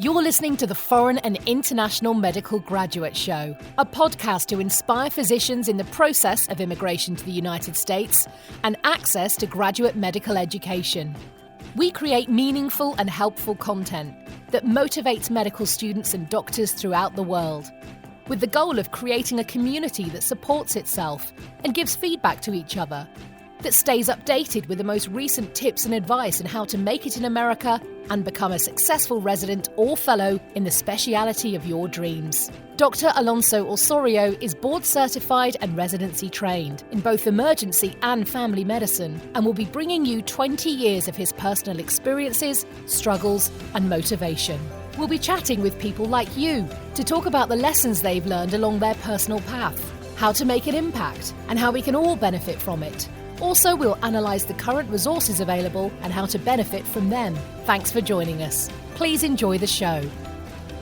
You're listening to the Foreign and International Medical Graduate Show, a podcast to inspire physicians in the process of immigration to the United States and access to graduate medical education. We create meaningful and helpful content that motivates medical students and doctors throughout the world, with the goal of creating a community that supports itself and gives feedback to each other, that stays updated with the most recent tips and advice on how to make it in America and become a successful resident or fellow in the speciality of your dreams. Dr. Alonso Osorio is board certified and residency trained in both emergency and family medicine and will be bringing you 20 years of his personal experiences, struggles, and motivation. We'll be chatting with people like you to talk about the lessons they've learned along their personal path, how to make an impact, and how we can all benefit from it. Also, we'll analyse the current resources available and how to benefit from them. Thanks for joining us. Please enjoy the show.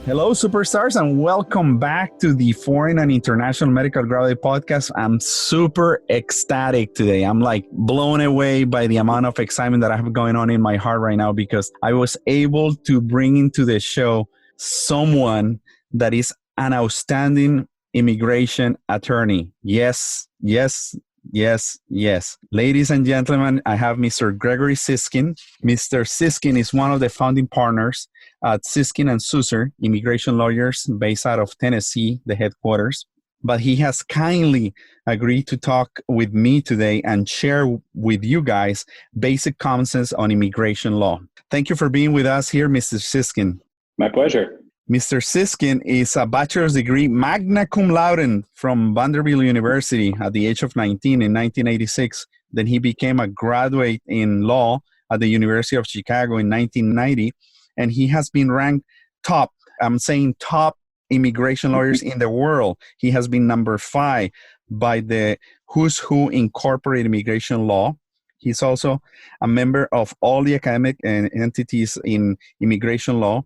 Hello, superstars, and welcome back to the Foreign and International Medical Graduate Podcast. I'm super ecstatic today. I'm like blown away by the amount of excitement that I have going on in my heart right now because I was able to bring into the show someone that is an outstanding immigration attorney. Yes. Ladies and gentlemen, I have Mr. Gregory Siskind. Mr. Siskind is one of the founding partners at Siskind and Susser, immigration lawyers based out of Tennessee, the headquarters. But he has kindly agreed to talk with me today and share with you guys basic common sense on immigration law. Thank you for being with us here, Mr. Siskind. My pleasure. Mr. Siskind is a bachelor's degree magna cum laude from Vanderbilt University at the age of 19 in 1986. Then he became a graduate in law at the University of Chicago in 1990. And he has been ranked top immigration lawyers in the world. He has been number 5 by the Who's Who Incorporated Immigration Law. He's also a member of all the academic entities in immigration law.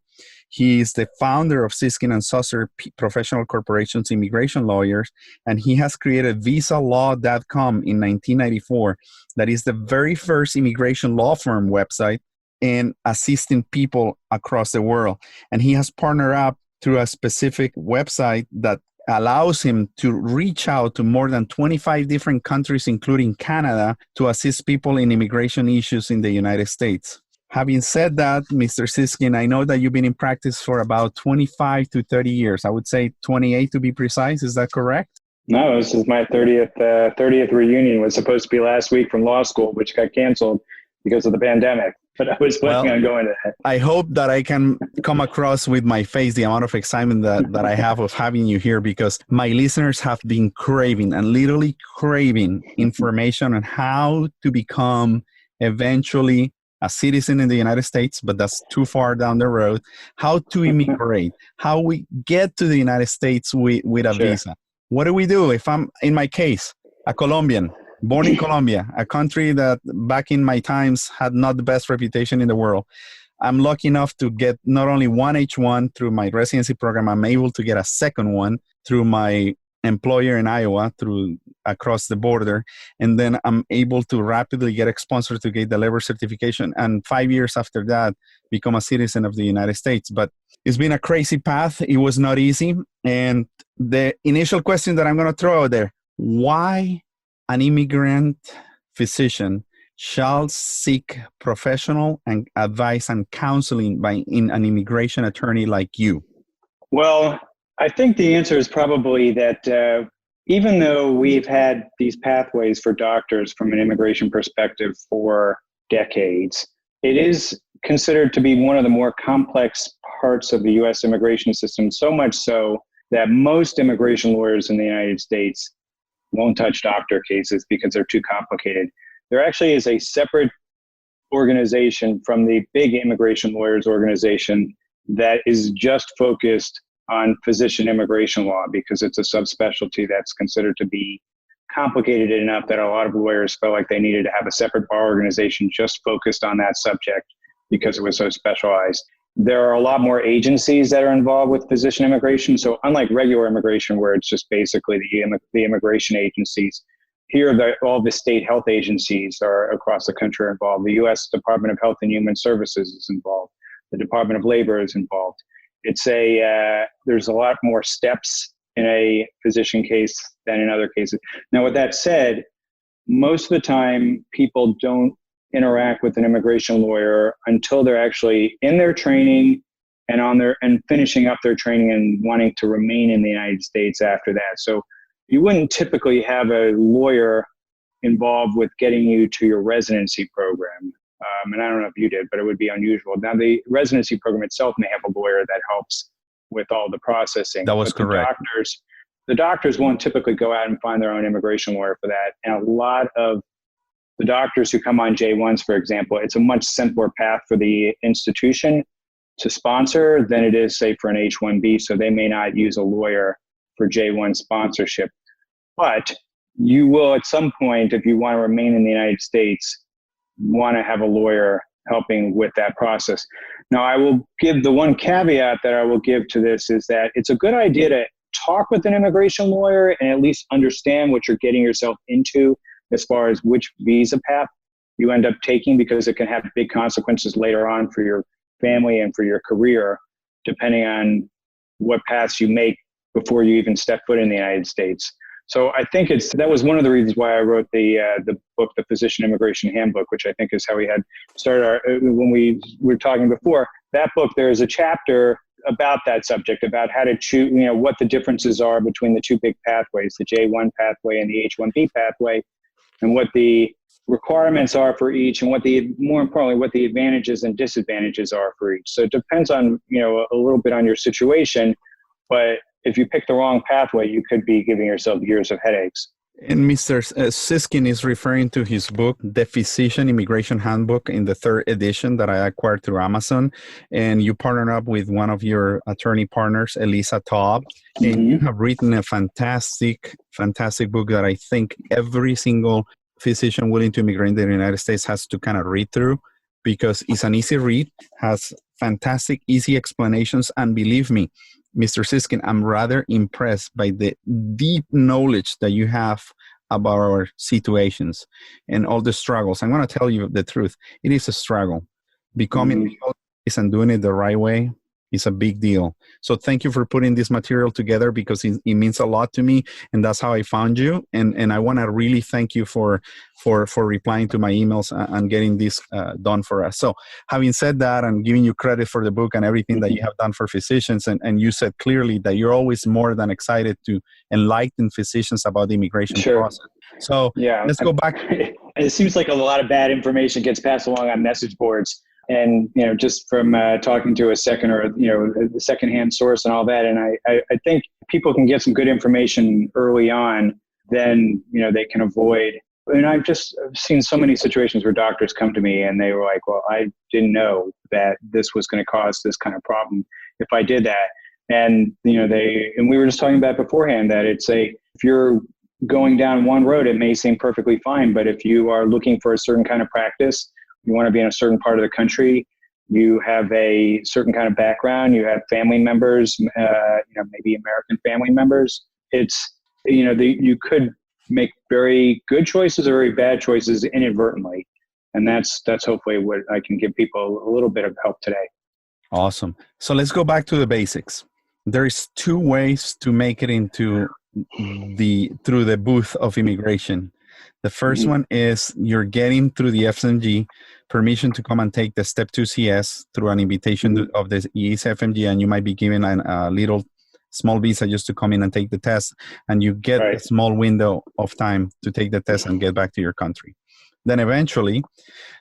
He is the founder of Siskind and Susser Professional Corporations Immigration Lawyers, and he has created VisaLaw.com in 1994. That is the very first immigration law firm website in assisting people across the world. And he has partnered up through a specific website that allows him to reach out to more than 25 different countries, including Canada, to assist people in immigration issues in the United States. Having said that, Mr. Siskind, I know that you've been in practice for about 25 to 30 years. I would say 28 to be precise. Is that correct? No, this is my 30th reunion. It was supposed to be last week from law school, which got canceled because of the pandemic. But I was planning on going to that. I hope that I can come across with my face the amount of excitement that I have of having you here, because my listeners have been craving and literally craving information on how to become eventually a citizen in the United States, but that's too far down the road. How to immigrate, how we get to the United States with a visa. What do we do if I'm, in my case, a Colombian, born in Colombia, a country that back in my times had not the best reputation in the world? I'm lucky enough to get not only one H1 through my residency program, I'm able to get a second one through my employer in Iowa through across the border. And then I'm able to rapidly get exposure to get the labor certification. And 5 years after that, become a citizen of the United States. But it's been a crazy path. It was not easy. And the initial question that I'm going to throw out there, why an immigrant physician shall seek professional and advice and counseling in an immigration attorney like you? Well, I think the answer is probably that even though we've had these pathways for doctors from an immigration perspective for decades, it is considered to be one of the more complex parts of the U.S. immigration system, so much so that most immigration lawyers in the United States won't touch doctor cases because they're too complicated. There actually is a separate organization from the big immigration lawyers organization that is just focused on physician immigration law because it's a subspecialty that's considered to be complicated enough that a lot of lawyers felt like they needed to have a separate bar organization just focused on that subject because it was so specialized. There are a lot more agencies that are involved with physician immigration. So unlike regular immigration, where it's just basically the immigration agencies, here all the state health agencies are across the country are involved. The U.S. Department of Health and Human Services is involved. The Department of Labor is involved. There's a lot more steps in a physician case than in other cases. Now, with that said, most of the time people don't interact with an immigration lawyer until they're actually in their training and finishing up their training and wanting to remain in the United States after that. So you wouldn't typically have a lawyer involved with getting you to your residency program. And I don't know if you did, but it would be unusual. Now, the residency program itself may have a lawyer that helps with all the processing. That was correct. The doctors won't typically go out and find their own immigration lawyer for that. And a lot of the doctors who come on J1s, for example, it's a much simpler path for the institution to sponsor than it is, say, for an H-1B. So they may not use a lawyer for J1 sponsorship. But you will, at some point, if you want to remain in the United States, want to have a lawyer helping with that process. Now, I will give the one caveat that I will give to this is that it's a good idea to talk with an immigration lawyer and at least understand what you're getting yourself into as far as which visa path you end up taking, because it can have big consequences later on for your family and for your career, depending on what paths you make before you even step foot in the United States. So I think that was one of the reasons why I wrote the book, The Physician Immigration Handbook, which I think is how we had started when we were talking before. That book, there is a chapter about that subject, about how to choose, what the differences are between the two big pathways, the J1 pathway and the H1B pathway, and what the requirements are for each, and more importantly, what the advantages and disadvantages are for each. So it depends on, a little bit on your situation, but if you pick the wrong pathway, you could be giving yourself years of headaches. And Mr. Siskind is referring to his book, The Physician Immigration Handbook, in the 3rd edition that I acquired through Amazon. And you partnered up with one of your attorney partners, Elisa Taub. Mm-hmm. And you have written a fantastic book that I think every single physician willing to immigrate in the United States has to kind of read through, because it's an easy read, has fantastic, easy explanations. And believe me, Mr. Siskind, I'm rather impressed by the deep knowledge that you have about our situations and all the struggles. I'm going to tell you the truth. It is a struggle. Becoming legal and doing it the right way is a big deal. So thank you for putting this material together, because it means a lot to me, and that's how I found you. And I want to really thank you for replying to my emails and getting this done for us. So having said that, and giving you credit for the book and everything that you have done for physicians, and you said clearly that you're always more than excited to enlighten physicians about the immigration process. So let's go back. It seems like a lot of bad information gets passed along on message boards. And, just from talking to a secondhand source and all that. And I think people can get some good information early on, then, they can avoid. And I've seen so many situations where doctors come to me and they were like, well, I didn't know that this was going to cause this kind of problem if I did that. And, and we were just talking about beforehand that if you're going down one road, it may seem perfectly fine. But if you are looking for a certain kind of practice, you want to be in a certain part of the country, you have a certain kind of background, you have family members, maybe American family members. It's, you could make very good choices or very bad choices inadvertently. And that's hopefully what I can give people a little bit of help today. Awesome. So let's go back to the basics. There's 2 ways to make it into through the booth of immigration. The first one is you're getting through the FMG permission to come and take the Step 2 CS through an invitation of the EASA FMG, and you might be given a little small visa just to come in and take the test, and you get a small window of time to take the test and get back to your country. Then eventually,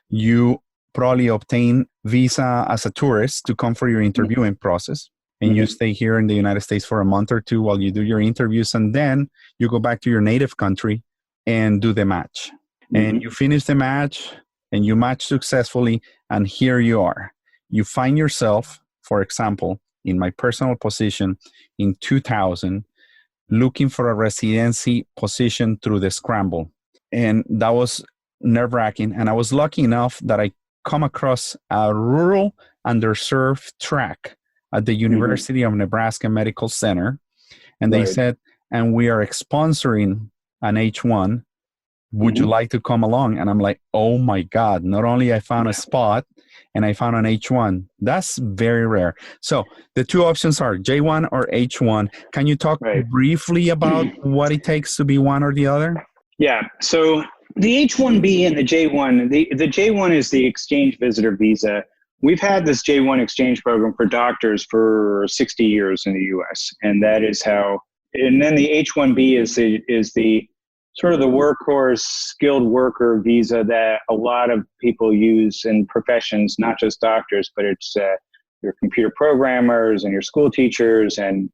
you probably obtain visa as a tourist to come for your interviewing process, and you stay here in the United States for a month or 2 while you do your interviews, and then you go back to your native country and do the match. And you finish the match and you match successfully, and here you are. You find yourself, for example, in my personal position in 2000, looking for a residency position through the scramble. And that was nerve-wracking. And I was lucky enough that I come across a rural underserved track at the University of Nebraska Medical Center. And they said, and we are sponsoring an H1. Would you like to come along? And I'm like, oh my God, not only I found a spot, and I found an H1. That's very rare. So the two options are J1 or H1. Can you talk briefly about what it takes to be one or the other? Yeah. So the H-1B and the J-1, the J-1 is the exchange visitor visa. We've had this J-1 exchange program for doctors for 60 years in the U.S. And that is how, and then the H-1B is the sort of the workhorse skilled worker visa that a lot of people use in professions, not just doctors, but it's your computer programmers and your school teachers and,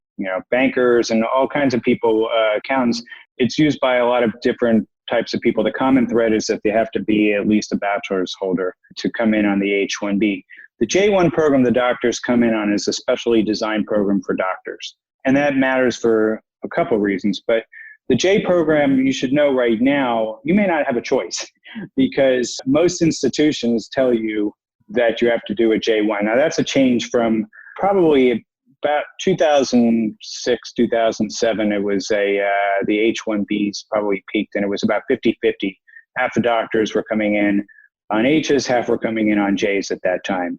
bankers and all kinds of people, accountants. It's used by a lot of different types of people. The common thread is that they have to be at least a bachelor's holder to come in on the H-1B. The J-1 program the doctors come in on is a specially designed program for doctors. And that matters for a couple of reasons. But the J program, you should know right now, you may not have a choice because most institutions tell you that you have to do a J-1. Now that's a change from probably about 2006, 2007, it was the H-1Bs probably peaked, and it was about 50-50. Half the doctors were coming in on H's, half were coming in on J's at that time.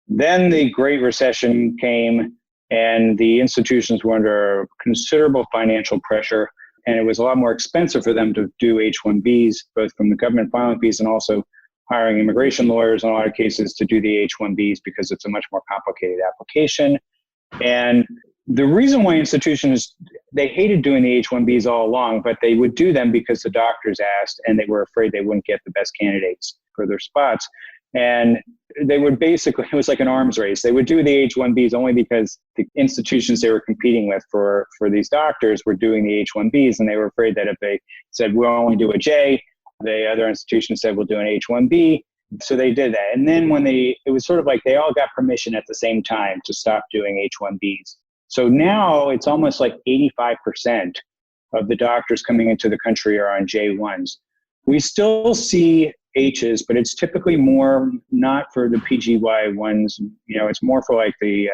Then the Great Recession came, and the institutions were under considerable financial pressure, and it was a lot more expensive for them to do H-1Bs, both from the government filing fees and also hiring immigration lawyers in a lot of cases to do the H-1Bs because it's a much more complicated application. And the reason why institutions, they hated doing the H-1Bs all along, but they would do them because the doctors asked and they were afraid they wouldn't get the best candidates for their spots. And they would basically, it was like an arms race. They would do the H-1Bs only because the institutions they were competing with for these doctors were doing the H-1Bs, and they were afraid that if they said, we'll only do a J, the other institutions said, we'll do an H-1B. So they did that. And then it was sort of like they all got permission at the same time to stop doing H-1Bs. So now it's almost like 85% of the doctors coming into the country are on J-1s. We still see H's, but it's typically more not for the PGY ones. It's more for like the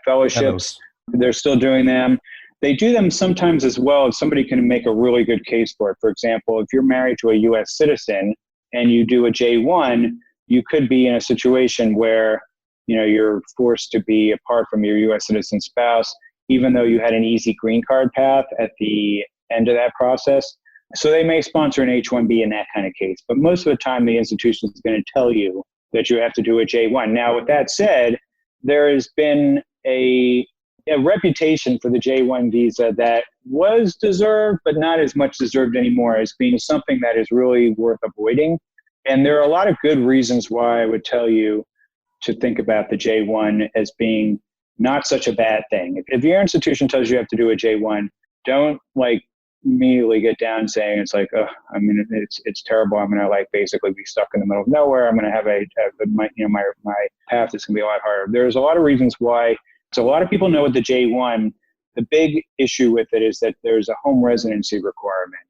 fellowships. They're still doing them. They do them sometimes as well if somebody can make a really good case for it. For example, if you're married to a U.S. citizen and you do a J-1, you could be in a situation where you're forced to be apart from your U.S. citizen spouse, even though you had an easy green card path at the end of that process. So they may sponsor an H-1B in that kind of case. But most of the time, the institution is going to tell you that you have to do a J-1. Now, with that said, there has been a reputation for the J-1 visa that was deserved, but not as much deserved anymore, as being something that is really worth avoiding. And there are a lot of good reasons why I would tell you to think about the J-1 as being not such a bad thing. If your institution tells you have to do a J-1, don't immediately get down saying it's like, oh, it's terrible. I'm going to basically be stuck in the middle of nowhere. I'm going to have my path is going to be a lot harder. There's a lot of reasons why. So a lot of people know with the J-1, the big issue with it is that there's a home residency requirement.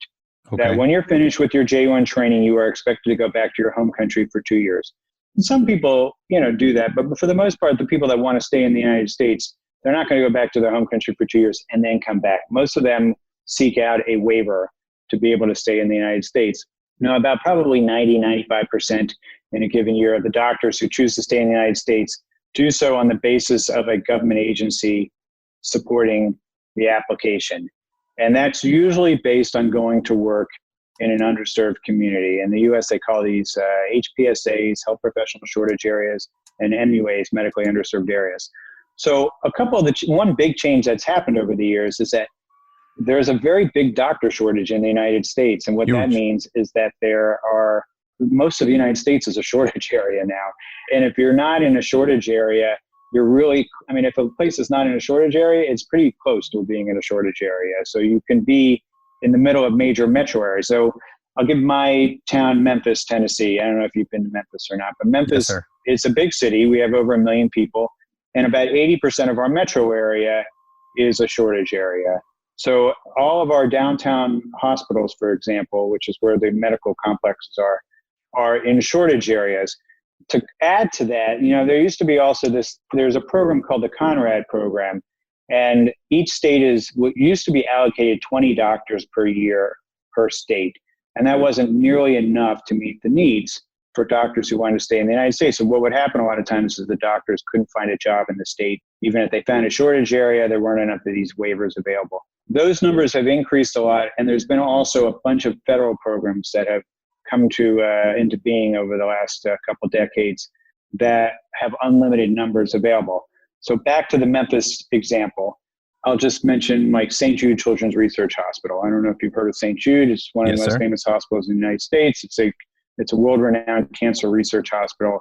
Okay. That when you're finished with your J-1 training, you are expected to go back to your home country for 2 years. And some people, do that. But for the most part, the people that want to stay in the United States, they're not going to go back to their home country for 2 years and then come back. Most of them seek out a waiver to be able to stay in the United States. About probably 90-95% in a given year of the doctors who choose to stay in the United States do so on the basis of a government agency supporting the application. And that's usually based on going to work in an underserved community. In the US, they call these HPSAs, health professional shortage areas, and MUAs, medically underserved areas. So one big change that's happened over the years is that there's a very big doctor shortage in the United States. And what that means is that most of the United States is a shortage area now. And if you're not in a shortage area, if a place is not in a shortage area, it's pretty close to being in a shortage area. So you can be in the middle of major metro areas. So I'll give my town, Memphis, Tennessee. I don't know if you've been to Memphis or not, but Memphis is a big city. We have over 1 million people, and about 80% of our metro area is a shortage area. So all of our downtown hospitals, for example, which is where the medical complexes are in shortage areas. To add to that, there used to be also there's a program called the Conrad program, and each state used to be allocated 20 doctors per year per state. And that wasn't nearly enough to meet the needs. for doctors who wanted to stay in the United States. So what would happen a lot of times is the doctors couldn't find a job in the state. Even if they found a shortage area, there weren't enough of these waivers available. Those numbers have increased a lot, and there's been also a bunch of federal programs that have come into being over the last couple decades that have unlimited numbers available. So back to the Memphis example, I'll just mention like St. Jude Children's Research Hospital. I don't know if you've heard of St. Jude. It's one of the most famous hospitals in the United States. It's a world-renowned cancer research hospital.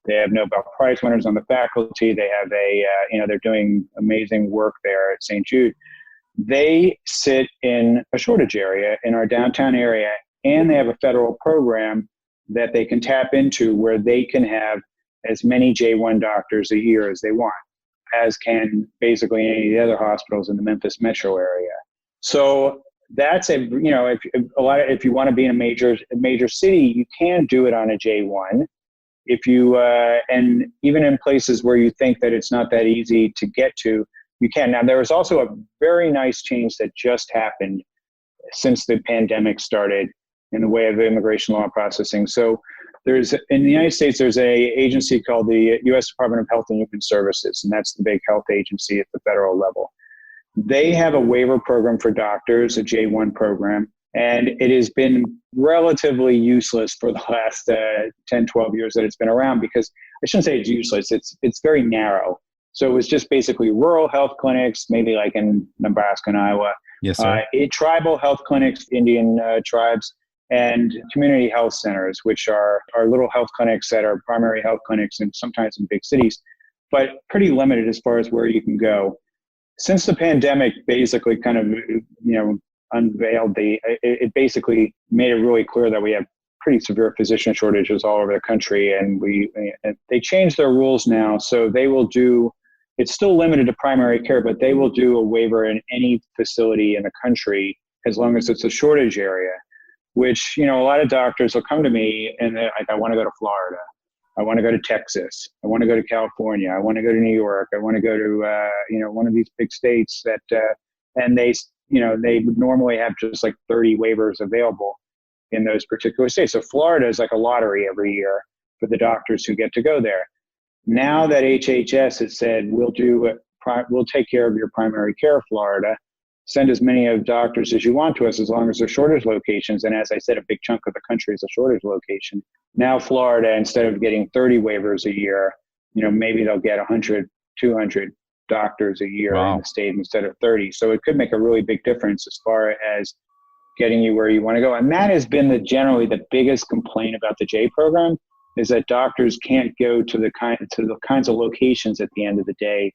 They have Nobel Prize winners on the faculty. They have they're doing amazing work there at St. Jude. They sit in a shortage area in our downtown area, and they have a federal program that they can tap into where they can have as many J1 doctors a year as they want, as can basically any of the other hospitals in the Memphis metro area. So that's if you want to be in a major city, you can do it on a J1. If you and even in places where you think that it's not that easy to get to, you can. Now, there was also a very nice change that just happened since the pandemic started in the way of immigration law processing. So in the United States, there's an agency called the U.S. Department of Health and Human Services, and that's the big health agency at the federal level. They have a waiver program for doctors, a J1 program, and it has been relatively useless for the last 10, 12 years that it's been around, because I shouldn't say it's useless, it's very narrow. So it was just basically rural health clinics, maybe like in Nebraska and Iowa, yes, sir. Tribal health clinics, Indian tribes, and community health centers, which are little health clinics that are primary health clinics and sometimes in big cities, but pretty limited as far as where you can go. Since the pandemic basically kind of, unveiled it basically made it really clear that we have pretty severe physician shortages all over the country. And they changed their rules now. So they will it's still limited to primary care, but they will do a waiver in any facility in the country as long as it's a shortage area, which, a lot of doctors will come to me and they're like, I want to go to Florida. I want to go to Texas. I want to go to California. I want to go to New York. I want to go to, one of these big states that, and they would normally have just like 30 waivers available in those particular states. So Florida is like a lottery every year for the doctors who get to go there. Now that HHS has said, we'll take care of your primary care, Florida, send as many of doctors as you want to us as long as they're shortage locations. And as I said, a big chunk of the country is a shortage location. Now Florida, instead of getting 30 waivers a year, maybe they'll get 100, 200 doctors a year in the state instead of 30. So it could make a really big difference as far as getting you where you want to go. And that has been generally the biggest complaint about the J program, is that doctors can't go to the kinds of locations at the end of the day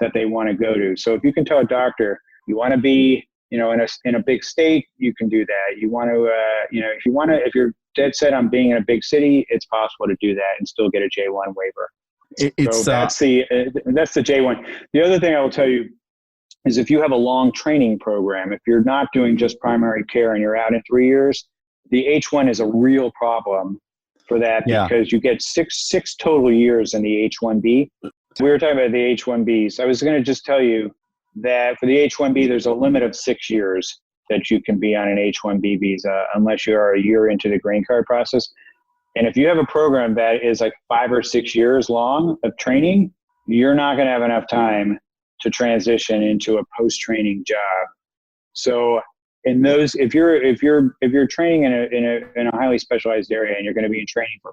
that they want to go to. So if you can tell a doctor, you want to be, in a big state, you can do that. You want to, if you're dead set on being in a big city, it's possible to do that and still get a J1 waiver. So that's the J1. The other thing I will tell you is if you have a long training program, if you're not doing just primary care and you're out in 3 years, the H1 is a real problem for that because you get six total years in the H1B. We were talking about the H1Bs. I was going to just tell you that for the H1B, there's a limit of 6 years that you can be on an H1B visa unless you are a year into the green card process. And if you have a program that is like 5 or 6 years long of training, you're not going to have enough time to transition into a post-training job. So in those, if you're training in a highly specialized area and you're going to be in training for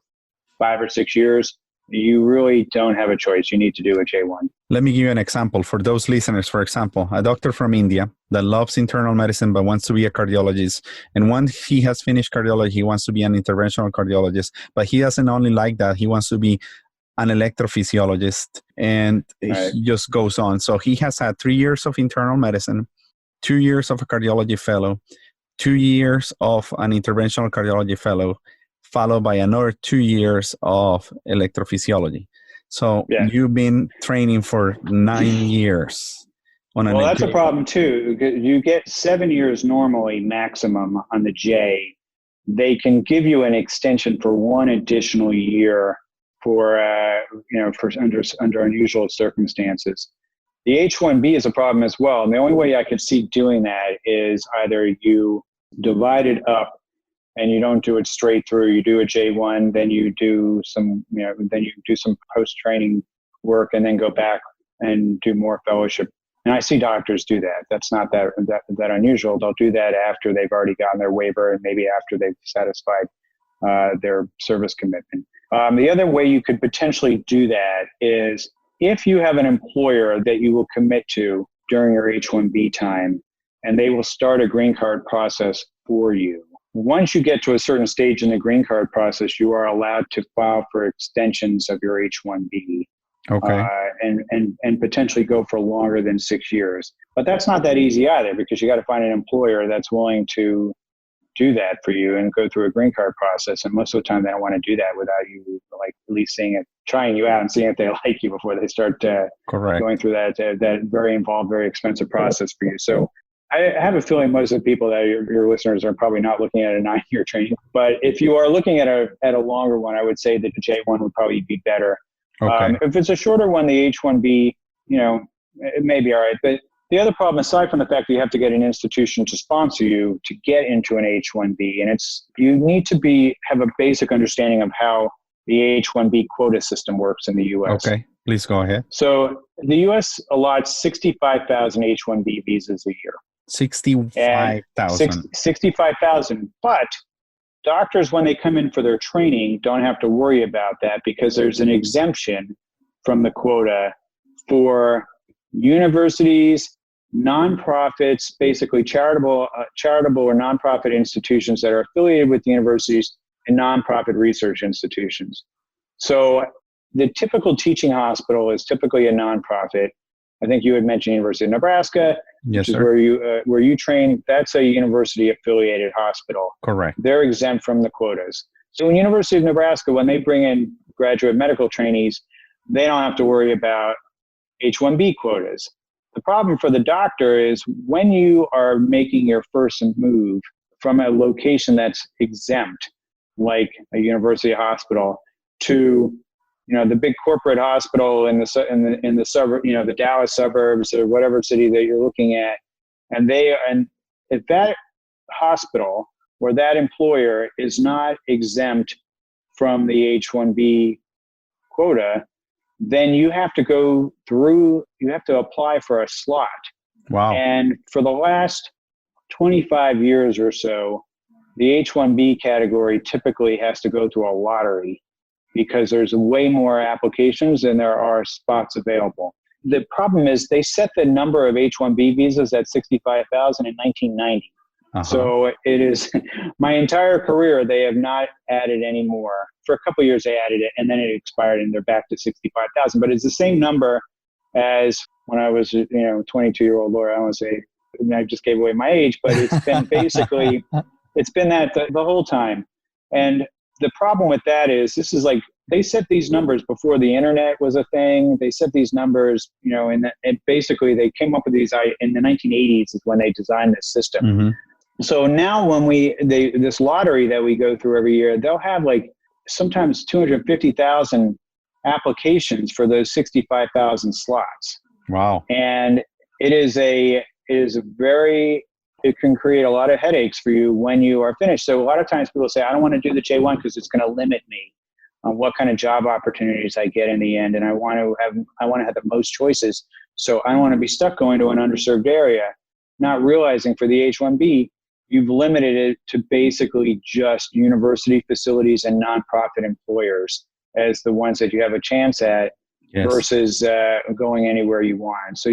5 or 6 years, you really don't have a choice. You need to do a J1. Let me give you an example for those listeners. For example, a doctor from India that loves internal medicine but wants to be a cardiologist. And once he has finished cardiology, he wants to be an interventional cardiologist. But he doesn't only like that. He wants to be an electrophysiologist. And he just goes on. So he has had 3 years of internal medicine, 2 years of a cardiology fellow, 2 years of an interventional cardiology fellow, followed by another 2 years of electrophysiology. So you've been training for 9 years. Well, that's a problem too. You get 7 years normally maximum on the J. They can give you an extension for 1 additional year for under unusual circumstances. The H-1B is a problem as well. And the only way I could see doing that is either you divide it up and you don't do it straight through. You do a J1, then you do some, then you do some post-training work, and then go back and do more fellowship. And I see doctors do that. That's not that unusual. They'll do that after they've already gotten their waiver and maybe after they've satisfied their service commitment. The other way you could potentially do that is if you have an employer that you will commit to during your H-1B time, and they will start a green card process for you. Once you get to a certain stage in the green card process, you are allowed to file for extensions of your H-1B. Okay. And potentially go for longer than 6 years. But that's not that easy either, because you got to find an employer that's willing to do that for you and go through a green card process. And most of the time they don't want to do that without you, like, at least trying you out and seeing if they like you before they start going through that very involved, very expensive process for you. So I have a feeling most of the people that your listeners are probably not looking at a 9-year training. But if you are looking at a longer one, I would say that the J1 would probably be better. Okay. If it's a shorter one, the H-1B, it may be all right. But the other problem, aside from the fact that you have to get an institution to sponsor you to get into an H-1B, and you need to have a basic understanding of how the H-1B quota system works in the U.S. Okay, please go ahead. So the U.S. allots 65,000 H-1B visas a year. 65,000. 65,000. But doctors, when they come in for their training, don't have to worry about that, because there's an exemption from the quota for universities, nonprofits, basically charitable or nonprofit institutions that are affiliated with the universities, and nonprofit research institutions. So the typical teaching hospital is typically a nonprofit. I think you had mentioned University of Nebraska, yes, which sir. is where you train. That's a university affiliated hospital. Correct. They're exempt from the quotas. So in University of Nebraska, when they bring in graduate medical trainees, they don't have to worry about H-1B quotas. The problem for the doctor is when you are making your first move from a location that's exempt, like a university hospital, to the big corporate hospital in the suburb, the Dallas suburbs or whatever city that you're looking at, and if that hospital or that employer is not exempt from the H-1B quota, then you have to apply for a slot. Wow. And for the last 25 years or so, the H-1B category typically has to go through a lottery, because there's way more applications than there are spots available. The problem is they set the number of H-1B visas at 65,000 in 1990. Uh-huh. So it is my entire career, they have not added any more. For a couple of years they added it, and then it expired and they're back to 65,000. But it's the same number as when I was, 22-year-old lawyer. I don't want to say, I just gave away my age, but it's been basically, it's been that the whole time. And the problem with that is they set these numbers before the internet was a thing. They set these numbers, and basically they came up with these in the 1980s is when they designed this system. Mm-hmm. So now when this lottery that we go through every year, they'll have sometimes 250,000 applications for those 65,000 slots. Wow. And it can create a lot of headaches for you when you are finished. So a lot of times people say, I don't want to do the J1 because it's going to limit me on what kind of job opportunities I get in the end. And I want to have the most choices. So I don't want to be stuck going to an underserved area, not realizing for the H-1B, you've limited it to basically just university facilities and nonprofit employers as the ones that you have a chance at. Yes. Versus going anywhere you want. So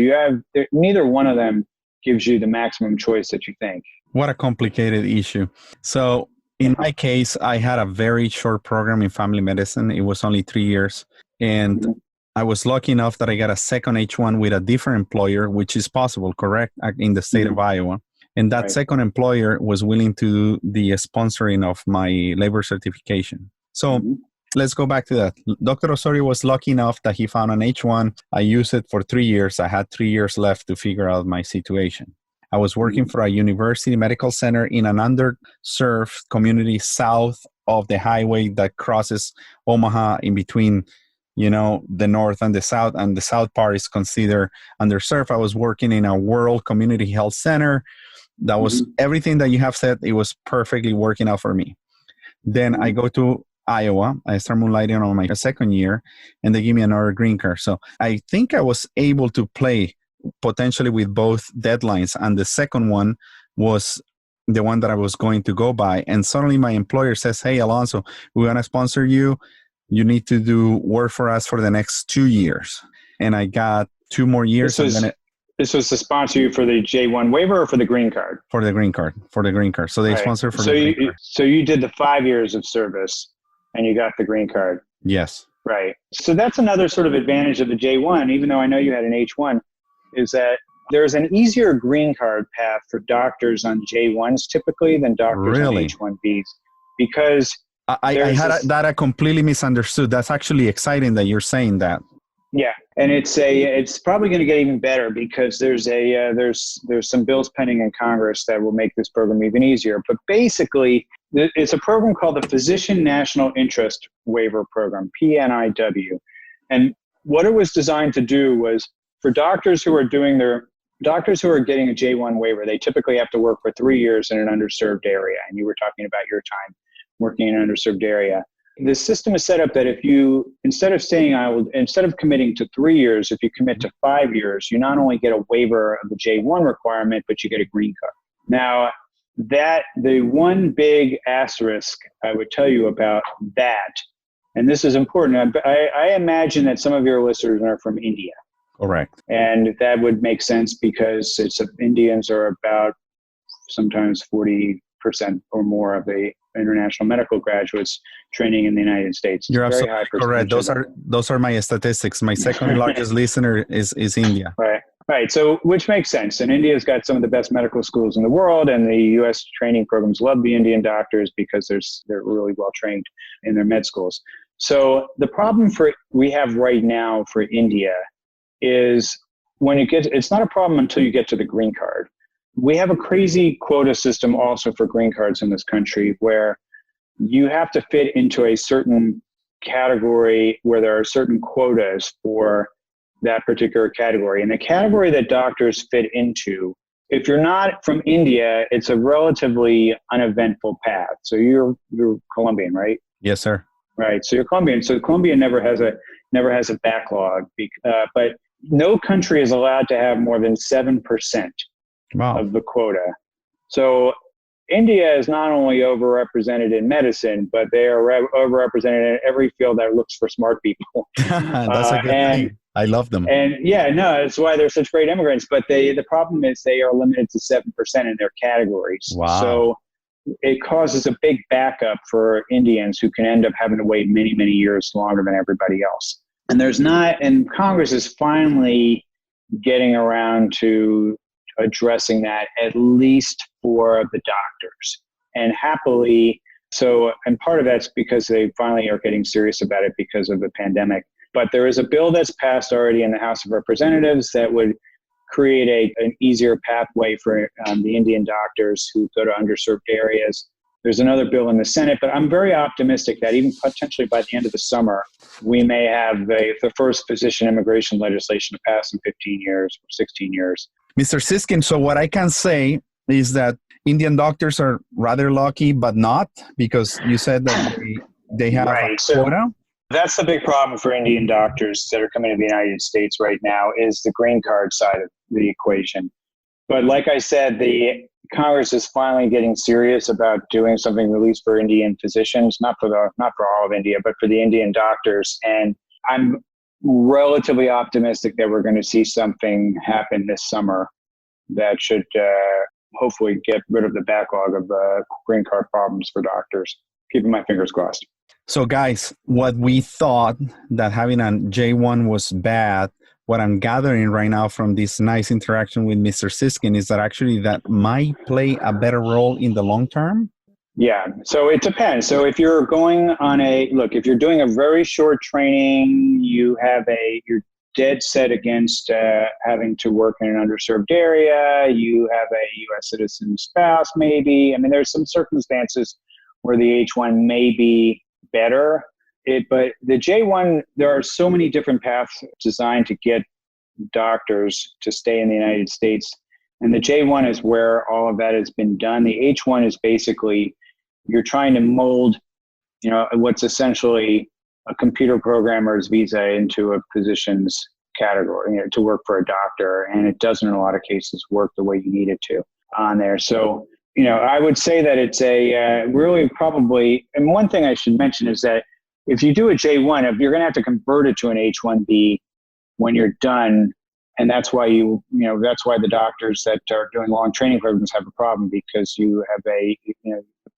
neither one of them gives you the maximum choice that you think. What a complicated issue. So in my case, I had a very short program in family medicine. It was only 3 years. And I was lucky enough that I got a second H1 with a different employer, which is possible, correct, in the state of Iowa. And that second employer was willing to do the sponsoring of my labor certification. So let's go back to that. Dr. Osorio was lucky enough that he found an H1. I used it for 3 years. I had 3 years left to figure out my situation. I was working for a university medical center in an underserved community south of the highway that crosses Omaha in between, the north and the south part is considered underserved. I was working in a rural community health center. That was everything that you have said. It was perfectly working out for me. Then I go to Iowa. I start moonlighting on my second year, and they give me another green card. So I think I was able to play potentially with both deadlines. And the second one was the one that I was going to go by. And suddenly my employer says, hey, Alonso, we want to sponsor you. You need to do work for us for the next 2 years. And I got 2 more years. This was to sponsor you for the J1 waiver or for the green card? For the green card. So they sponsor for the green card. So you did the 5 years of service and you got the green card. Yes. Right. So that's another sort of advantage of the J1, even though I know you had an H1, is that there's an easier green card path for doctors on J1s typically than doctors on H1Bs. Because I had that I completely misunderstood. That's actually exciting that you're saying that. Yeah, and it's probably going to get even better because there's some bills pending in Congress that will make this program even easier. But basically, it's a program called the Physician National Interest Waiver Program, PNIW. And what it was designed to do was for doctors who are getting a J1 waiver, they typically have to work for 3 years in an underserved area. And you were talking about your time working in an underserved area. The system is set up that if you, instead of committing to 3 years, if you commit to 5 years, you not only get a waiver of the J1 requirement, but you get a green card. Now, the one big asterisk I would tell you about that, and this is important, I imagine that some of your listeners are from India. Correct. And that would make sense because Indians are about sometimes 40% or more of the international medical graduates training in the United States. You're absolutely correct. Those are my statistics. My second largest listener is India. Right. So, which makes sense. And India's got some of the best medical schools in the world, and the U.S. training programs love the Indian doctors because they're really well trained in their med schools. So the problem we have right now for India is it's not a problem until you get to the green card. We have a crazy quota system also for green cards in this country where you have to fit into a certain category where there are certain quotas for that particular category. And the category that doctors fit into, if you're not from India, it's a relatively uneventful path. So you're Colombian, right? Yes, sir. Right. So you're Colombian. So Colombia never has a backlog, but no country is allowed to have more than 7% of the quota. So India is not only overrepresented in medicine, but they are overrepresented in every field that looks for smart people. That's a good thing. I love them. And that's why they're such great immigrants. But the problem is they are limited to 7% in their categories. Wow. So it causes a big backup for Indians who can end up having to wait many, many years longer than everybody else. And Congress is finally getting around to addressing that, at least for the doctors. And happily, and part of that's because they finally are getting serious about it because of the pandemic. But there is a bill that's passed already in the House of Representatives that would create an easier pathway for the Indian doctors who go to underserved areas. There's another bill in the Senate, but I'm very optimistic that even potentially by the end of the summer, we may have the first physician immigration legislation to pass in 15 years or 16 years. Mr. Siskind, so what I can say is that Indian doctors are rather lucky, but not, because you said that they have a quota. That's the big problem for Indian doctors that are coming to the United States right now is the green card side of the equation. But like I said, the Congress is finally getting serious about doing something at least for Indian physicians, not for all of India, but for the Indian doctors. And I'm relatively optimistic that we're going to see something happen this summer that should hopefully get rid of the backlog of green card problems for doctors. Keeping my fingers crossed. So guys, what we thought that having a J1 was bad, what I'm gathering right now from this nice interaction with Mr. Siskind is that actually that might play a better role in the long term? Yeah, so it depends. So if you're going on if you're doing a very short training, you're dead set against having to work in an underserved area, you have a U.S. citizen spouse maybe. I mean, there's some circumstances where the H1 may be better. But the J1, there are so many different paths designed to get doctors to stay in the United States And the J1 is where all of that has been done. The H1 is basically you're trying to mold, what's essentially a computer programmer's visa into a physician's category, to work for a doctor. And it doesn't in a lot of cases work the way you need it to on there. So, I would say that it's a really probably, and one thing I should mention is that if you do a J1, if you're going to have to convert it to an H1B when you're done. And that's why that's why the doctors that are doing long training programs have a problem, because you have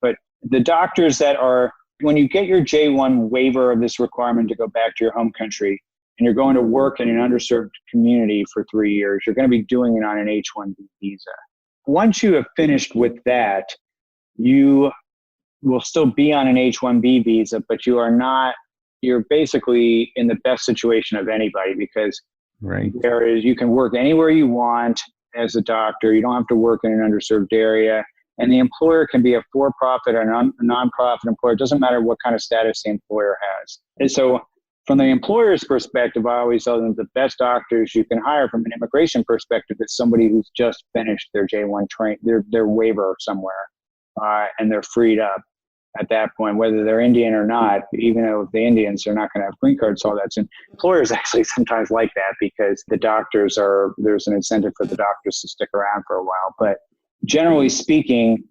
but the doctors that are, when you get your J1 waiver of this requirement to go back to your home country and you're going to work in an underserved community for 3 years, you're going to be doing it on an H1B visa. Once you have finished with that, you will still be on an H1B visa, but you're basically in the best situation of anybody, because right. You can work anywhere you want as a doctor. You don't have to work in an underserved area. And the employer can be a for-profit or a non-profit employer. It doesn't matter what kind of status the employer has. And so from the employer's perspective, I always tell them the best doctors you can hire from an immigration perspective is somebody who's just finished their J1 their waiver somewhere, and they're freed up at that point, whether they're Indian or not. Even though the Indians are not going to have green cards, all that. So employers actually sometimes like that, because there's an incentive for the doctors to stick around for a while. But generally speaking,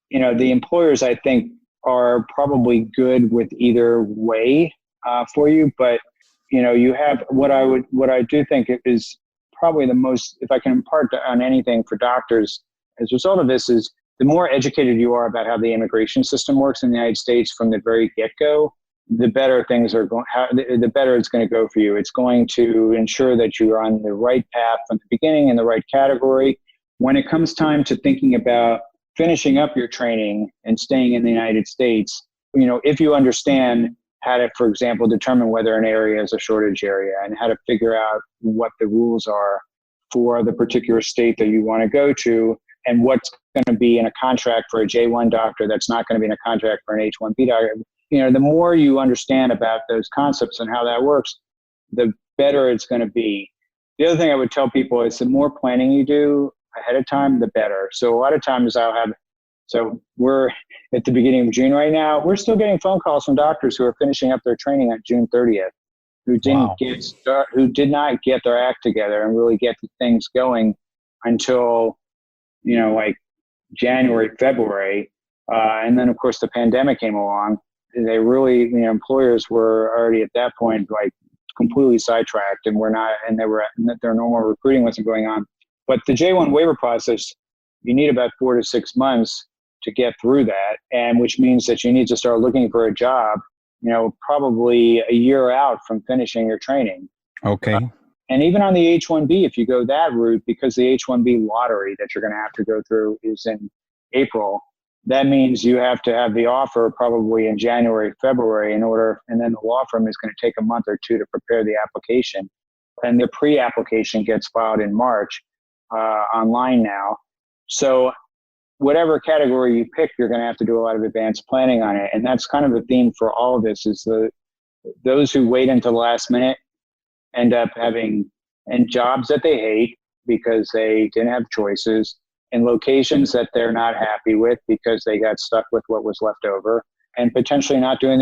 the employers, I think, are probably good with either way for you. But, you have what I do think is probably the most, if I can impart on anything for doctors as a result of this, is the more educated you are about how the immigration system works in the United States from the very get-go, the better things are going, the better it's going to go for you. It's going to ensure that you're on the right path from the beginning, in the right category. When it comes time to thinking about finishing up your training and staying in the United States, if you understand how to, for example, determine whether an area is a shortage area and how to figure out what the rules are for the particular state that you want to go to, and what's going to be in a contract for a J1 doctor that's not going to be in a contract for an H1B doctor. The more you understand about those concepts and how that works, the better it's going to be. The other thing I would tell people is the more planning you do ahead of time, the better. So a lot of times we're at the beginning of June right now. We're still getting phone calls from doctors who are finishing up their training on June 30th, who did not get their act together and really get things going until like January, February. And then of course the pandemic came along. They really, employers were already at that point like completely sidetracked, and their normal recruiting wasn't going on. But the J1 waiver process, you need about 4 to 6 months to get through that. And which means that you need to start looking for a job, probably a year out from finishing your training. Okay. And even on the H-1B, if you go that route, because the H-1B lottery that you're going to have to go through is in April, that means you have to have the offer probably in January, February and then the law firm is going to take a month or two to prepare the application. And the pre-application gets filed in March online now. So whatever category you pick, you're going to have to do a lot of advanced planning on it. And that's kind of the theme for all of this, is those who wait until the last minute end up having jobs that they hate because they didn't have choices, in locations that they're not happy with because they got stuck with what was left over, and potentially not doing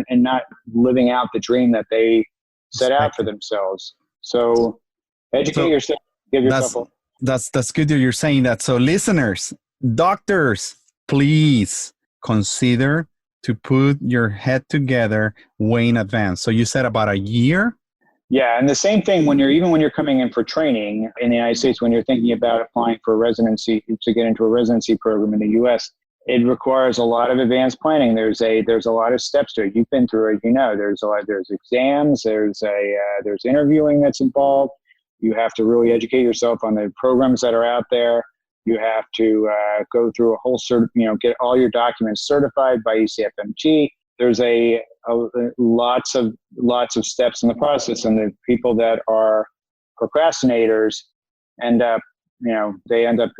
and not living out the dream that they set out for themselves. So educate yourself, give yourself that's good that you're saying that. So listeners, doctors, please consider to put your head together way in advance. So you said about a year? Yeah, and the same thing when you're coming in for training in the United States, when you're thinking about applying for a residency, to get into a residency program in the U.S., it requires a lot of advanced planning. There's a lot of steps to it. You've been through it, there's exams, there's interviewing that's involved. You have to really educate yourself on the programs that are out there. You have to go through a whole get all your documents certified by ECFMG. There's lots of steps in the process, and the people that are procrastinators end up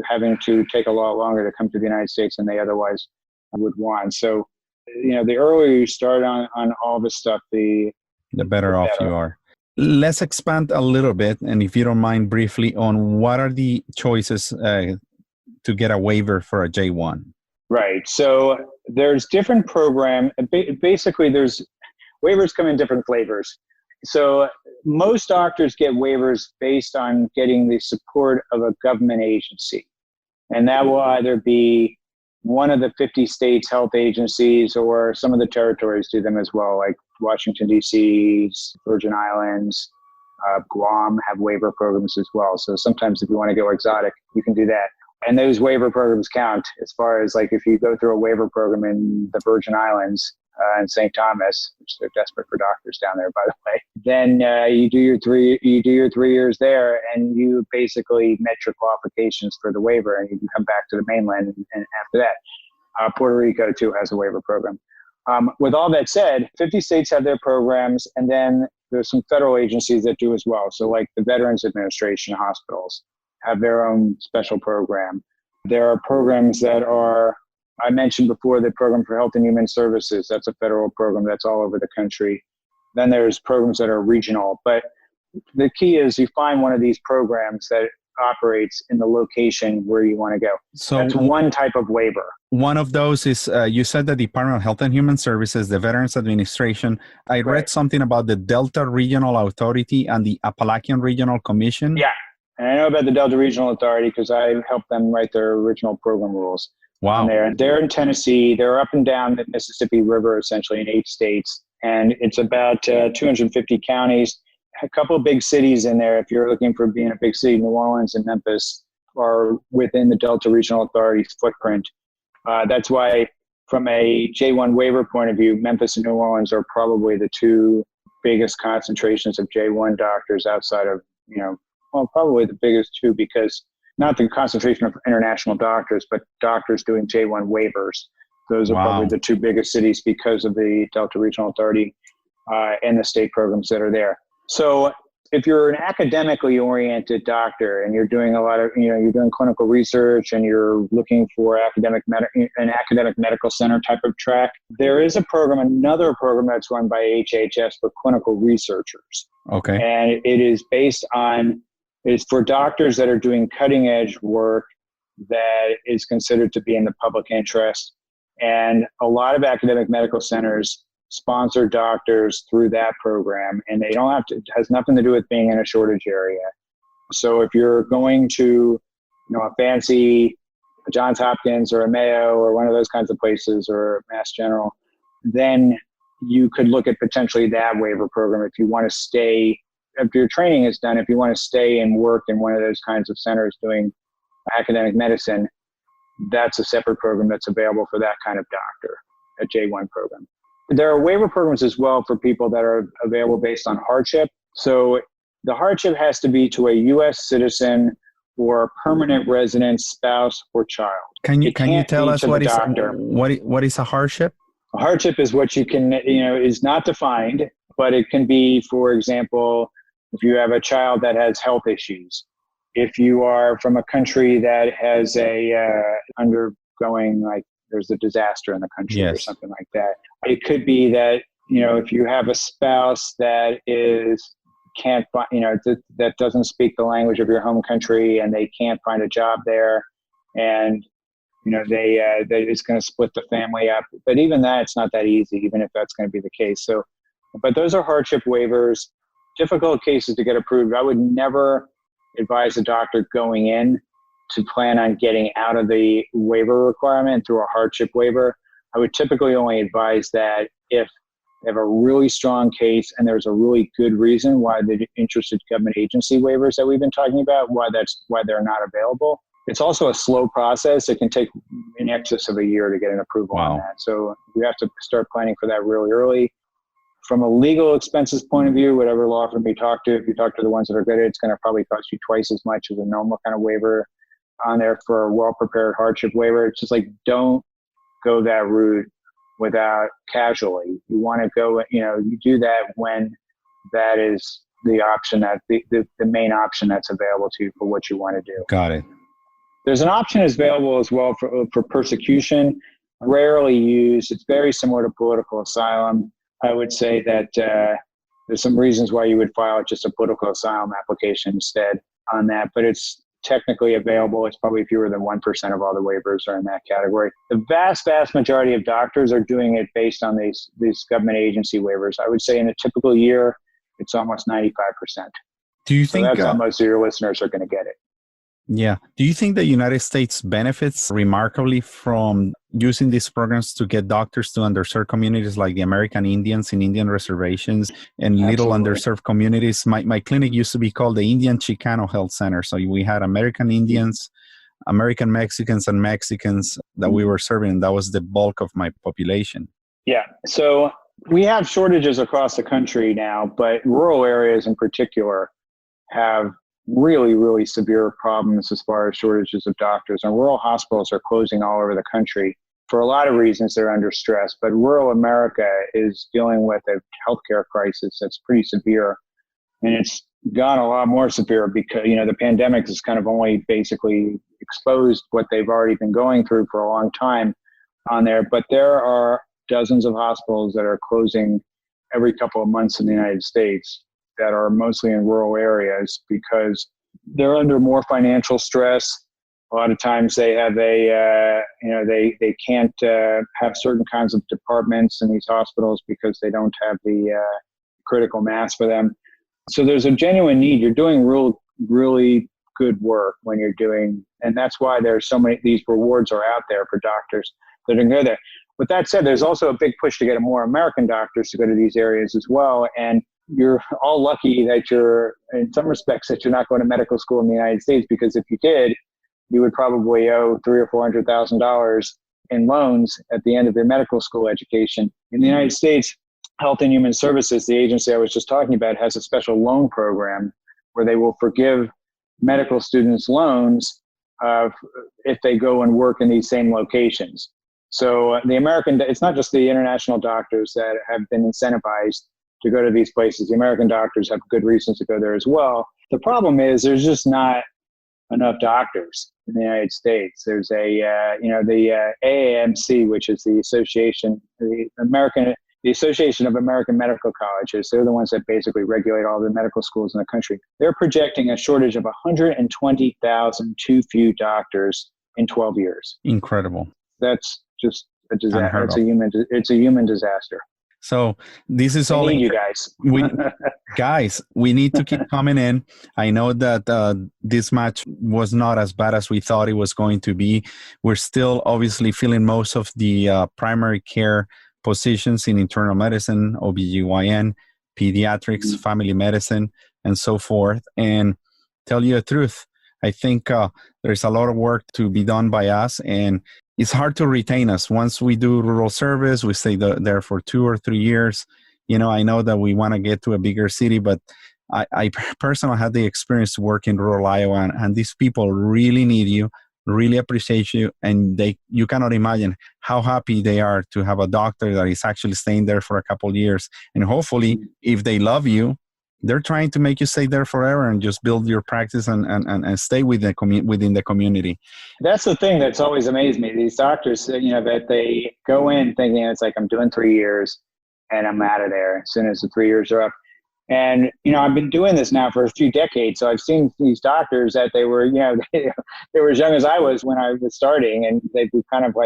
having to take a lot longer to come to the United States than they otherwise would want. So, the earlier you start on all this stuff, the better off you are. let's expand a little bit, and if you don't mind, briefly on what are the choices to get a waiver for a J1. Right. So there's different program. Basically, there's waivers come in different flavors. So most doctors get waivers based on getting the support of a government agency. And that will either be one of the 50 states' health agencies, or some of the territories do them as well, like Washington, D.C., Virgin Islands, Guam have waiver programs as well. So sometimes if you want to go exotic, you can do that. And those waiver programs count as far as like if you go through a waiver program in the Virgin Islands and St. Thomas, which they're desperate for doctors down there, by the way, then you do your 3 years there, and you basically met your qualifications for the waiver, and you can come back to the mainland. And after that, Puerto Rico too has a waiver program. With all that said, 50 states have their programs, and then there's some federal agencies that do as well. So like the Veterans Administration hospitals have their own special program. There are programs that are, I mentioned before, the Program for Health and Human Services. That's a federal program that's all over the country. Then there's programs that are regional. But the key is you find one of these programs that operates in the location where you want to go. So that's one type of waiver. One of those is, you said the Department of Health and Human Services, the Veterans Administration. I read something about the Delta Regional Authority and the Appalachian Regional Commission. Yeah, and I know about the Delta Regional Authority because I helped them write their original program rules. Wow. They're in Tennessee. They're up and down the Mississippi River, essentially in 8 states. And it's about 250 counties, a couple of big cities in there. If you're looking for being a big city, New Orleans and Memphis are within the Delta Regional Authority's footprint. That's why from a J1 waiver point of view, Memphis and New Orleans are probably the 2 biggest concentrations of J1 doctors outside of, probably the biggest 2, because not the concentration of international doctors, but doctors doing J1 waivers. Those are probably the 2 biggest cities because of the Delta Regional Authority and the state programs that are there. So if you're an academically oriented doctor and you're doing a lot of, you're doing clinical research and you're looking for an academic medical center type of track, there is another program that's run by HHS for clinical researchers. Okay. And it is based on, is for doctors that are doing cutting edge work that is considered to be in the public interest. And a lot of academic medical centers sponsor doctors through that program, and they don't have to, it has nothing to do with being in a shortage area. So if you're going to, a fancy Johns Hopkins or a Mayo or one of those kinds of places, or Mass General, then you could look at potentially that waiver program if you want to stay, after your training is done, if you want to stay and work in one of those kinds of centers doing academic medicine. That's a separate program that's available for that kind of doctor, a J1 program. There are waiver programs as well for people that are available based on hardship. So the hardship has to be to a U.S. citizen or permanent resident, spouse, or child. Can you tell us what is a hardship? A hardship is what you can, is not defined, but it can be, for example, if you have a child that has health issues, if you are from a country that has undergoing, like there's a disaster in the country or something like that. It could be that, if you have a spouse that can't find, that doesn't speak the language of your home country and they can't find a job there, and they it's going to split the family up. But even that, it's not that easy, even if that's going to be the case. So, but those are hardship waivers, difficult cases to get approved. I would never advise a doctor going in to plan on getting out of the waiver requirement through a hardship waiver. I would typically only advise that if they have a really strong case and there's a really good reason why the interested government agency waivers that we've been talking about, why they're not available. It's also a slow process. It can take in excess of a year to get an approval on that. So you have to start planning for that really early. From a legal expenses point of view, whatever law firm you talk to, if you talk to the ones that are good at it, it's going to probably cost you twice as much as a normal kind of waiver on there for a well-prepared hardship waiver. It's just like, don't go that route without casually. You want to go, you do that when that is the option, that the main option that's available to you for what you want to do. Got it. There's an option available as well for persecution, rarely used. It's very similar to political asylum. I would say that There's some reasons why you would file just a political asylum application instead on that, but it's technically available. It's probably fewer than 1% of all the waivers are in that category. The vast majority of doctors are doing it based on these government agency waivers. I would say in a typical year, it's almost 95%. Do you think that's how most of your listeners are going to get it? Yeah. Do you think the United States benefits remarkably from using these programs to get doctors to underserved communities like the American Indians in Indian reservations and little underserved communities? My clinic used to be called the Indian Chicano Health Center. So we had American Indians, American Mexicans, and Mexicans that we were serving, and that was the bulk of my population. Yeah. So we have shortages across the country now, but rural areas in particular have really, really severe problems as far as shortages of doctors. And rural hospitals are closing all over the country. For a lot of reasons, they're under stress. But rural America is dealing with a healthcare crisis that's pretty severe. And it's gone a lot more severe because, the pandemic has kind of only basically exposed what they've already been going through for a long time on there. But there are dozens of hospitals that are closing every couple of months in the United States that are mostly in rural areas because they're under more financial stress. A lot of times they have they can't have certain kinds of departments in these hospitals because they don't have the critical mass for them. So there's a genuine need. You're doing really good work when you're doing, and that's why there's so many, these rewards are out there for doctors that are go there. With that said, there's also a big push to get more American doctors to go to these areas as well. And you're all lucky that you're, in some respects, that you're not going to medical school in the United States, because if you did, you would probably owe $300,000 or $400,000 in loans at the end of your medical school education. In the United States, Health and Human Services, the agency I was just talking about, has a special loan program where they will forgive medical students loans if they go and work in these same locations. So it's not just the international doctors that have been incentivized to go to these places. The American doctors have good reasons to go there as well. The problem is there's just not enough doctors in the United States. There's the AAMC, which is the Association of American Medical Colleges. They're the ones that basically regulate all the medical schools in the country. They're projecting a shortage of 120,000 too few doctors in 12 years. Incredible. That's just a disaster. It's a human disaster. So this is all. You guys. We need to keep coming in. I know that this match was not as bad as we thought it was going to be. We're still obviously filling most of the primary care positions in internal medicine, OBGYN, pediatrics, family medicine, and so forth. And tell you the truth, I think there's a lot of work to be done by us, and it's hard to retain us. Once we do rural service, we stay there for 2 or 3 years. I know that we want to get to a bigger city, but I personally had the experience to work in rural Iowa, and these people really need you, really appreciate you, and you cannot imagine how happy they are to have a doctor that is actually staying there for a couple of years. And hopefully, if they love you, they're trying to make you stay there forever and just build your practice and stay within the community. That's the thing that's always amazed me. These doctors, that they go in thinking it's like, I'm doing 3 years and I'm out of there as soon as the 3 years are up. And, I've been doing this now for a few decades. So I've seen these doctors that they were, they were as young as I was when I was starting, and they've kind of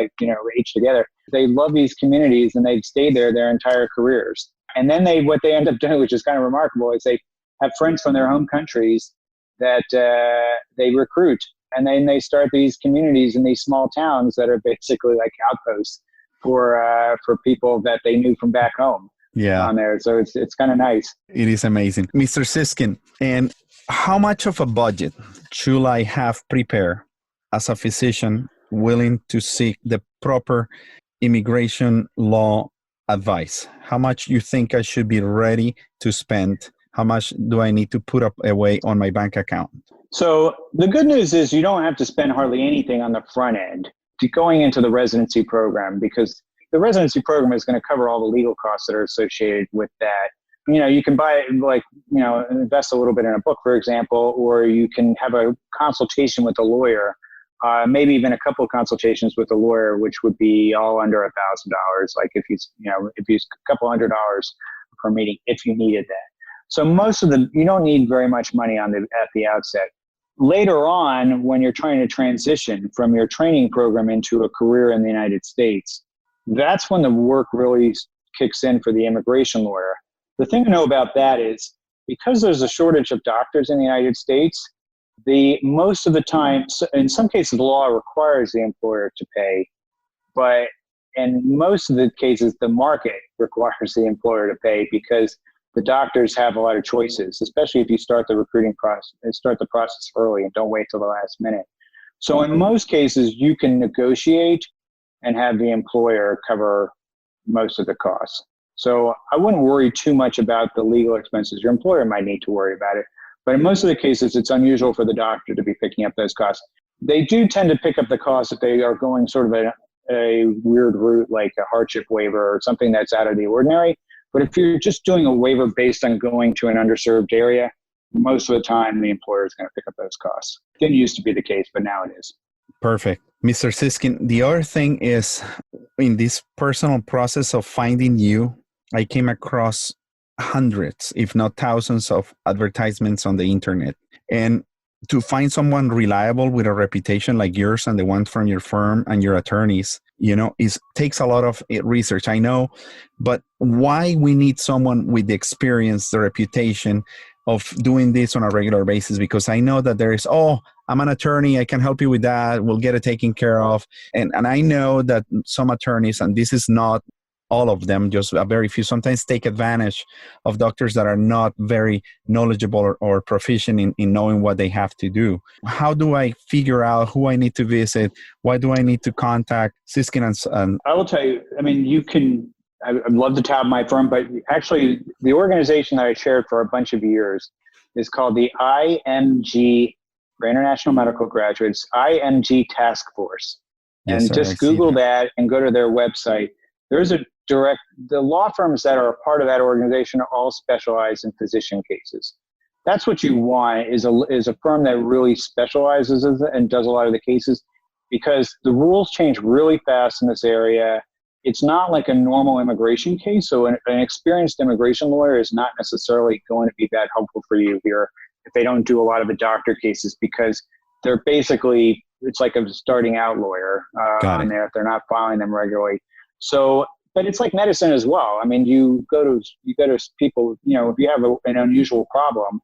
aged together. They love these communities and they've stayed there their entire careers. And then what they end up doing, which is kind of remarkable, is they have friends from their home countries that they recruit. And then they start these communities in these small towns that are basically like outposts for people that they knew from back home. Yeah, on there. So it's kind of nice. It is amazing. Mr. Siskind, and how much of a budget should I have prepared as a physician willing to seek the proper immigration law advice? How much you think I should be ready to spend? How much do I need to put up away on my bank account? So the good news is you don't have to spend hardly anything on the front end going into the residency program, because the residency program is going to cover all the legal costs that are associated with that. You can buy invest a little bit in a book, for example, or you can have a consultation with a lawyer, maybe even a couple of consultations with a lawyer, which would be all under $1,000. Like if he's a couple $100 per meeting, if you needed that. So you don't need very much money at the outset. Later on, when you're trying to transition from your training program into a career in the United States, that's when the work really kicks in for the immigration lawyer. The thing to know about that is because there's a shortage of doctors in the United States, most of the time, in some cases, the law requires the employer to pay, but in most of the cases, the market requires the employer to pay because the doctors have a lot of choices, especially if you start the recruiting process and start the process early and don't wait till the last minute. So in most cases, you can negotiate and have the employer cover most of the costs. So I wouldn't worry too much about the legal expenses. Your employer might need to worry about it. But in most of the cases, it's unusual for the doctor to be picking up those costs. They do tend to pick up the costs if they are going sort of a weird route like a hardship waiver or something that's out of the ordinary. But if you're just doing a waiver based on going to an underserved area, most of the time the employer is going to pick up those costs. It didn't used to be the case, but now it is. Perfect. Mr. Siskind, the other thing is in this personal process of finding you, I came across hundreds, if not thousands of advertisements on the internet. And to find someone reliable with a reputation like yours and the one from your firm and your attorneys, takes a lot of research, I know, but why we need someone with the experience, the reputation of doing this on a regular basis? Because I know that there is, I'm an attorney, I can help you with that, we'll get it taken care of. And I know that some attorneys, and this is not all of them, just a very few, sometimes take advantage of doctors that are not very knowledgeable or proficient in knowing what they have to do. How do I figure out who I need to visit? Why do I need to contact Siskind and I will tell you, I'd love to tout my firm, but actually the organization that I chaired for a bunch of years is called the IMG, for International Medical Graduates, IMG Task Force. Yes, and sir, just Google that and go to their website. There's the law firms that are a part of that organization are all specialized in physician cases. That's what you want is a firm that really specializes and does a lot of the cases, because the rules change really fast in this area. It's not like a normal immigration case. So an experienced immigration lawyer is not necessarily going to be that helpful for you here if they don't do a lot of the doctor cases, because they're basically, it's like a starting out lawyer on there if they're not filing them regularly. So, but it's like medicine as well. I mean, you go to people, if you have an unusual problem,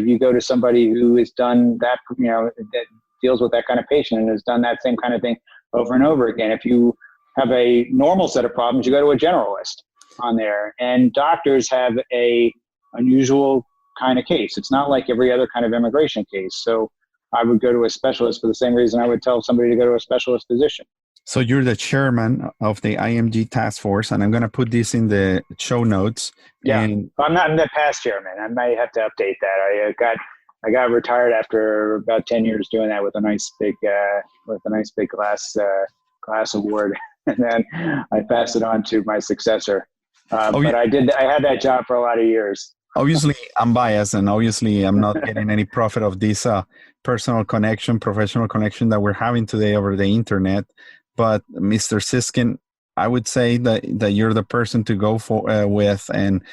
you go to somebody who has done that, that deals with that kind of patient and has done that same kind of thing over and over again. If you have a normal set of problems, you go to a generalist on there. And doctors have a unusual kind of case. It's not like every other kind of immigration case. So I would go to a specialist for the same reason I would tell somebody to go to a specialist physician. So you're the chairman of the IMG task force, and I'm going to put this in the show notes. Yeah, and I'm not the past chairman. I might have to update that. I got retired after about 10 years doing that with a nice big glass award, and then I passed it on to my successor. But I had that job for a lot of years. Obviously, I'm biased, and obviously, I'm not getting any profit of this personal connection, professional connection that we're having today over the internet. But Mr. Siskind, I would say that you're the person to go with. And,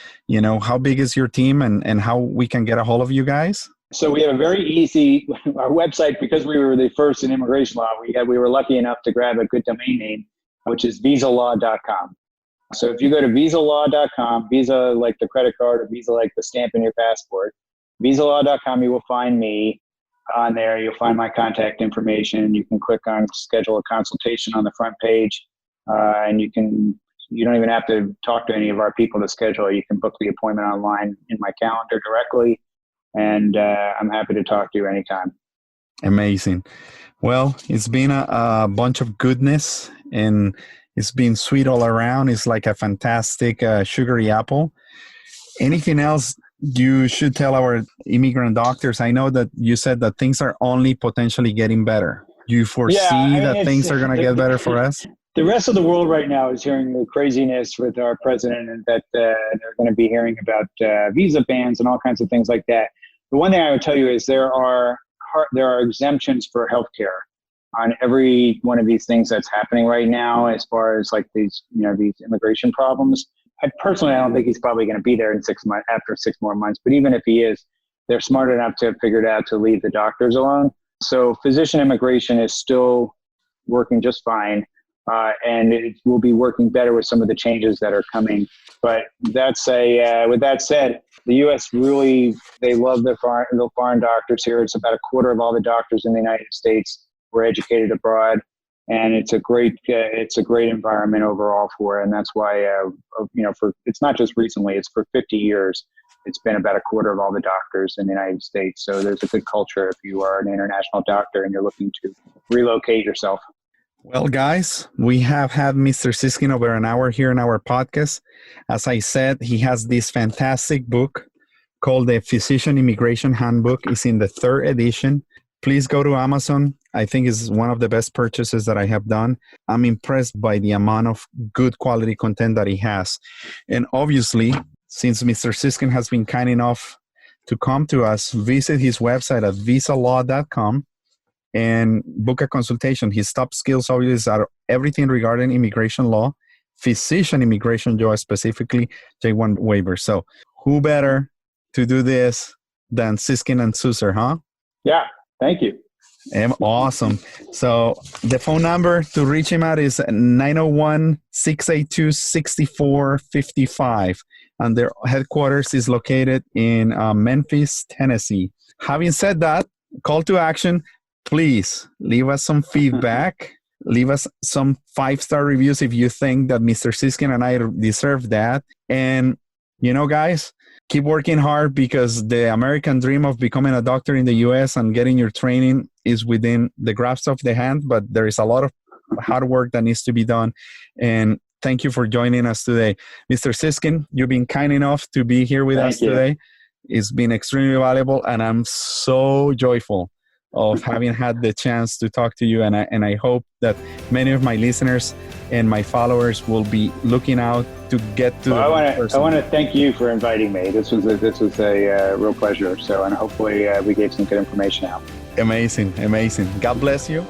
how big is your team and how we can get a hold of you guys? So we have a very easy, our website, because we were the first in immigration law, we were lucky enough to grab a good domain name, which is visalaw.com. So if you go to visalaw.com, Visa like the credit card or Visa like the stamp in your passport, visalaw.com, you will find me on there. You'll find my contact information. You can click on schedule a consultation on the front page, and you don't even have to talk to any of our people to schedule. You can book the appointment online in my calendar directly, and I'm happy to talk to you anytime. Amazing. Well, it's been a bunch of goodness, and it's been sweet all around. It's like a fantastic sugary apple. Anything else you should tell our immigrant doctors? I know that you said that things are only potentially getting better. Do you foresee that things are going to get better for us? The rest of the world right now is hearing the craziness with our president, and that they're going to be hearing about visa bans and all kinds of things like that. The one thing I would tell you is there are exemptions for healthcare on every one of these things that's happening right now, as far as like these immigration problems. personally, I don't think he's probably going to be there in 6 months, after 6 more months. But even if he is, they're smart enough to have figured out to leave the doctors alone. So physician immigration is still working just fine. And it will be working better with some of the changes that are coming. But with that said, the U.S. really, they love the foreign doctors here. It's about a quarter of all the doctors in the United States were educated abroad. And it's a great environment overall for it. And that's why, it's not just recently, it's for 50 years. It's been about a quarter of all the doctors in the United States. So there's a good culture if you are an international doctor and you're looking to relocate yourself. Well, guys, we have had Mr. Siskind over an hour here in our podcast. As I said, he has this fantastic book called the Physician Immigration Handbook. It's in the 3rd edition. Please go to Amazon. I think it's one of the best purchases that I have done. I'm impressed by the amount of good quality content that he has. And obviously, since Mr. Siskind has been kind enough to come to us, visit his website at visalaw.com. and book a consultation. His top skills obviously are everything regarding immigration law, physician immigration law specifically, J1 waiver. So who better to do this than Siskind and Susser, huh? Yeah, thank you. Awesome. So the phone number to reach him at is 901-682-6455. And their headquarters is located in Memphis, Tennessee. Having said that, call to action. Please leave us some feedback. Leave us some 5-star reviews if you think that Mr. Siskind and I deserve that. And, guys, keep working hard because the American dream of becoming a doctor in the U.S. and getting your training is within the grasp of the hand, but there is a lot of hard work that needs to be done. And thank you for joining us today. Mr. Siskind, you've been kind enough to be here with us today. It's been extremely valuable, and I'm so joyful of having had the chance to talk to you. And I hope that many of my listeners and my followers will be looking out to get to I want to thank you for inviting me. This was a real pleasure. So, and hopefully we gave some good information out. Amazing. God bless you.